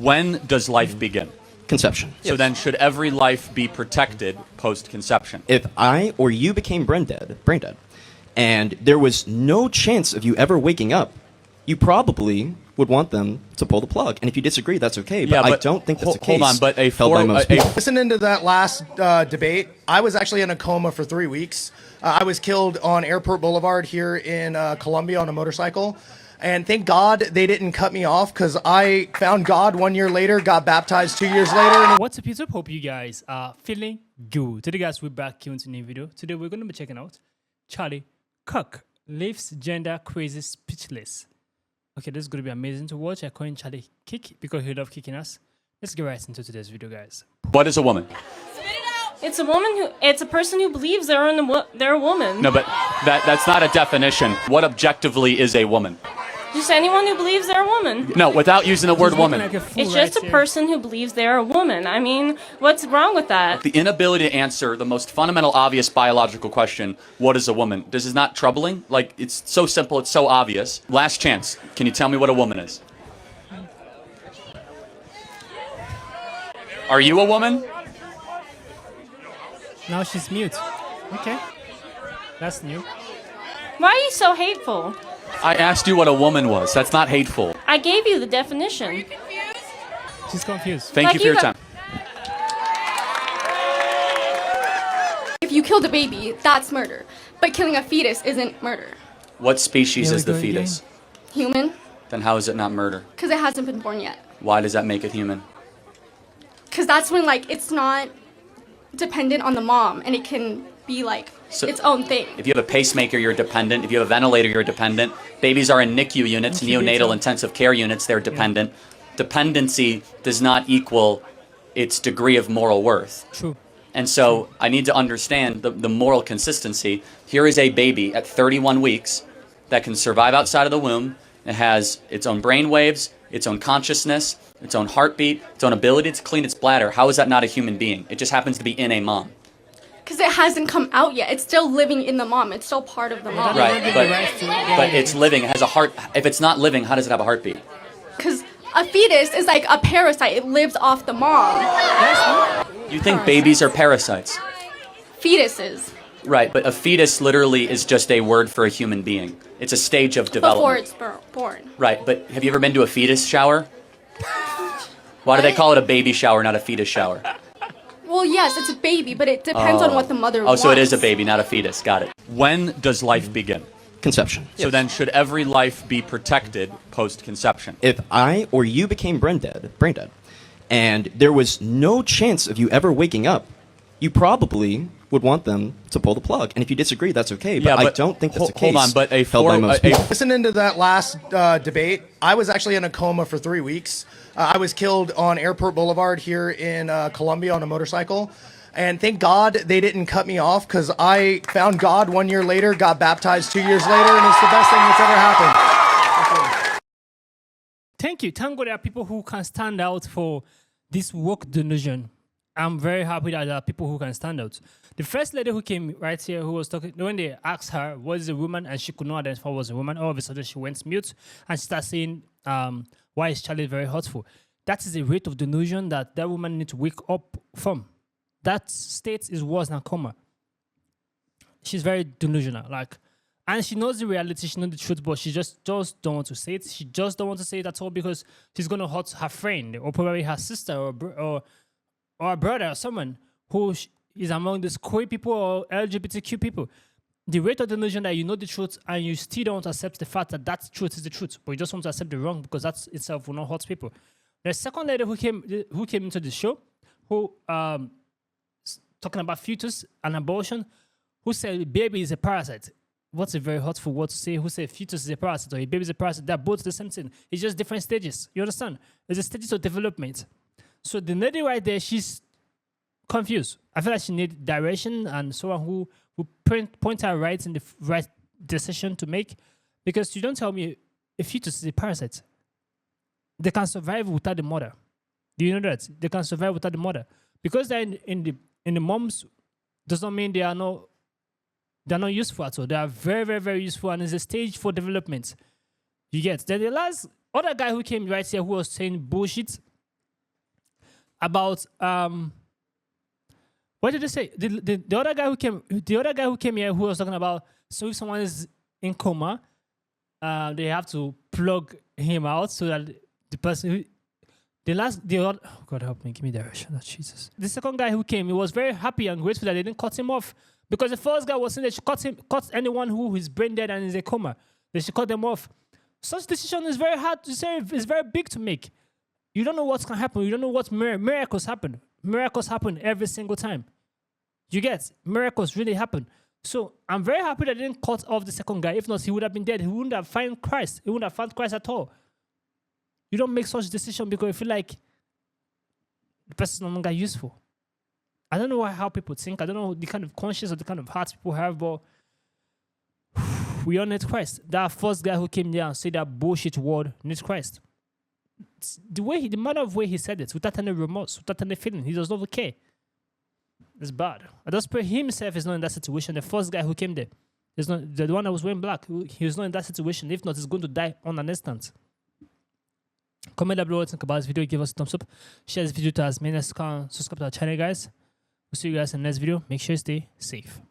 When does life begin? Conception. So then should every life be protected post-conception? If I or you became brain dead, and there was no chance of you ever waking up, you probably would want them to pull the plug. And if you disagree, that's okay. But I don't think that's the case. Hold on, but held by most people. Listening to that last debate, I was actually in a coma for 3 weeks. I was killed on Airport Boulevard here in Columbia on a motorcycle. And thank God they didn't cut me off, because I found God 1 year later, got baptized 2 years later. And What's up, YouTube? Hope you guys are feeling good. Today, guys, we're back here with a new video. Today, we're going to be checking out Charlie Kirk leaves gender crazy speechless. Okay, this is going to be amazing to watch. I call him Charlie Kick because he loves kicking us. Let's get right into today's video, guys. What is a woman? It's a woman who. It's a person who believes they're a woman. No, but that's not a definition. What objectively is a woman? Just anyone who believes they're a woman. No, without using the word woman. It's just a person who believes they're a woman. I mean, what's wrong with that? The inability to answer the most fundamental, obvious biological question, what is a woman? This is not troubling. Like, it's so simple, it's so obvious. Last chance. Can you tell me what a woman is? Are you a woman? Now she's mute. Okay. That's new. Why are you so hateful? I asked you what a woman was. That's not hateful. I gave you the definition. She's confused. Thank you for your time. If you killed a baby, that's murder. But killing a fetus isn't murder. What species Here we is the go fetus? Human? Then how is it not murder? Because it hasn't been born yet. Why does that make it human? Because that's when, like, it's not dependent on the mom, and it can be, like, its own thing. If you have a pacemaker, you're dependent. If you have a ventilator, you're dependent. Babies are in NICU units, neonatal intensive care units, they're dependent. Dependency does not equal its degree of moral worth. True. And so I need to understand the moral consistency. Here is a baby at 31 weeks that can survive outside of the womb. It has its own brain waves, its own consciousness, its own heartbeat, its own ability to clean its bladder. How is that not a human being? It just happens to be in a mom. Because it hasn't come out yet. It's still living in the mom. It's still part of the mom. Right, but it's living. It has a heart. If it's not living, how does it have a heartbeat? Because a fetus is like a parasite. It lives off the mom. You think babies are parasites? Fetuses. Right, but a fetus literally is just a word for a human being. It's a stage of development. Before it's born. Right, but have you ever been to a fetus shower? Why do they call it a baby shower, not a fetus shower? Well, yes, it's a baby, but it depends on what the mother wants. Oh, so it is a baby, not a fetus. Got it. When does life begin? Conception. So then should every life be protected post-conception? If I or you became brain dead, and there was no chance of you ever waking up, you probably would want them to pull the plug. And if you disagree, that's okay. But I don't think that's the case. Hold on, but held by most people. listening to that last debate, I was actually in a coma for 3 weeks. I was killed on Airport Boulevard here in Columbia on a motorcycle. And thank God they didn't cut me off, because I found God 1 year later, got baptized 2 years later, and it's the best thing that's ever happened. Thank you. Thank God there are people who can stand out for this woke delusion. I'm very happy that there are people who can stand out. The first lady who came right here, who was talking, when they asked her, what is a woman, and she could not identify what was a woman, all of a sudden she went mute, and she started saying, why is Charlie very hurtful? That is a rate of delusion that woman needs to wake up from. That state is worse than coma. She's very delusional, and she knows the reality, she knows the truth, but she just don't want to say it. She just don't want to say it at all because she's going to hurt her friend, or probably her sister, or a brother, or someone who is among these queer people or LGBTQ people. The rate of delusion that you know the truth and you still don't accept the fact that that truth is the truth, but you just want to accept the wrong because that itself will not hurt people. The second lady who came into the show, who talking about fetus and abortion, who said baby is a parasite. What's a very hurtful word to say? Who said fetus is a parasite or a baby is a parasite? They're both the same thing. It's just different stages. You understand? There's a stages of development. So the lady right there, she's confused. I feel like she needs direction and someone who point her right in the right decision to make. Because you don't tell me a fetus is a parasite. They can survive without the mother. Do you know that? They can survive without the mother. Because they're in the moms does not mean they're not useful at all. They are very, very, very useful, and it's a stage for development. You get. Then the last other guy who came right here who was saying bullshit, about what did they say? The other guy who came here who was talking about, so if someone is in coma, they have to plug him out so that the person who oh God help me, give me direction. Oh, Jesus. The second guy who came, he was very happy and grateful that they didn't cut him off, because the first guy was saying they should cut anyone who is brain dead and is in a coma. They should cut them off. Such decision is very hard to say. It's very big to make. You don't know what's gonna happen. You don't know what miracles happen. Miracles happen every single time. You get miracles really happen. So I'm very happy that they didn't cut off the second guy. If not, he would have been dead. He wouldn't have found Christ. He wouldn't have found Christ at all. You don't make such decision because you feel like the person is no longer useful. I don't know how people think. I don't know the kind of conscience or the kind of heart people have, but we all need Christ. That first guy who came there and said that bullshit word needs Christ. It's the manner of way he said it, without any remorse, without any feeling. He does not care. It's bad. I just pray himself is not in that situation. The first guy who came there is not the one that was wearing black. He was not in that situation. If not, he's going to die on an instant. Comment down below what you think about this video. Give us a thumbs up. Share this video to as many as can. Subscribe to our channel, guys. We'll see you guys in the next video. Make sure you stay safe.